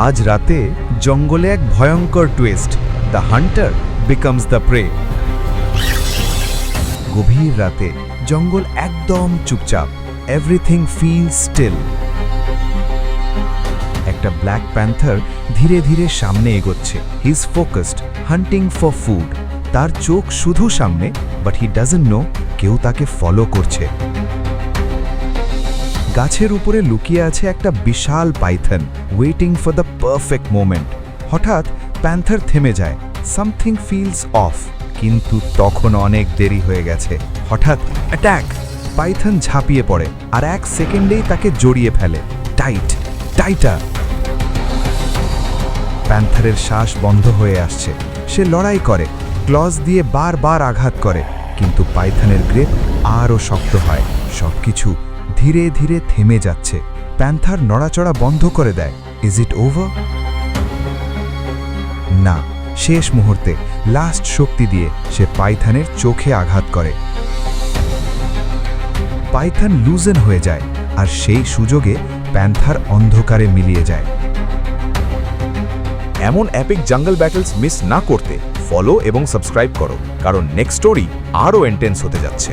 আজ রাতে জঙ্গলে এক ভয়ঙ্কর twist, the hunter becomes the prey. গভীর রাতে জঙ্গল একদম চুপচাপ, এভরিথিং ফিল স্টিল। একটা ব্ল্যাক প্যান্থার ধীরে ধীরে সামনে এগোচ্ছে। He is focused, hunting for food. তার চোখ শুধু সামনে, বাট হি ডাজন্ট নো কেউ তাকে ফলো করছে। গাছের উপরে লুকিয়ে আছে একটা বিশাল python, waiting for the perfect moment. হঠাৎ প্যান্থার থেমে যায়। সামথিং ফিলস অফ, কিন্তু তখন অনেক দেরি হয়ে গেছে। হঠাৎ অ্যাটাক! পাইথন ঝাঁপিয়ে পড়ে আর এক সেকেন্ডেই তাকে জড়িয়ে ফেলে। টাইটার! প্যান্থারের শ্বাস বন্ধ হয়ে আসছে। সে লড়াই করে, ক্লজ দিয়ে বারবার আঘাত করে, কিন্তু পাইথনের গ্রিপ আরও শক্ত হয়। সবকিছু ধীরে ধীরে থেমে যাচ্ছে। প্যান্থার নড়াচড়া বন্ধ করে দেয়। Is it over? না, শেষ মুহূর্তে লাস্ট শক্তি দিয়ে সে পাইথনের চোখে আঘাত করে। পাইথন লুজেন হয়ে যায়, আর সেই সুযোগে প্যান্থার অন্ধকারে মিলিয়ে যায়। এমন অ্যাপিক জঙ্গল ব্যাটলস মিস না করতে ফলো এবং সাবস্ক্রাইব করো, কারণ নেক্সট স্টোরি আরও ইন্টেন্স হতে যাচ্ছে।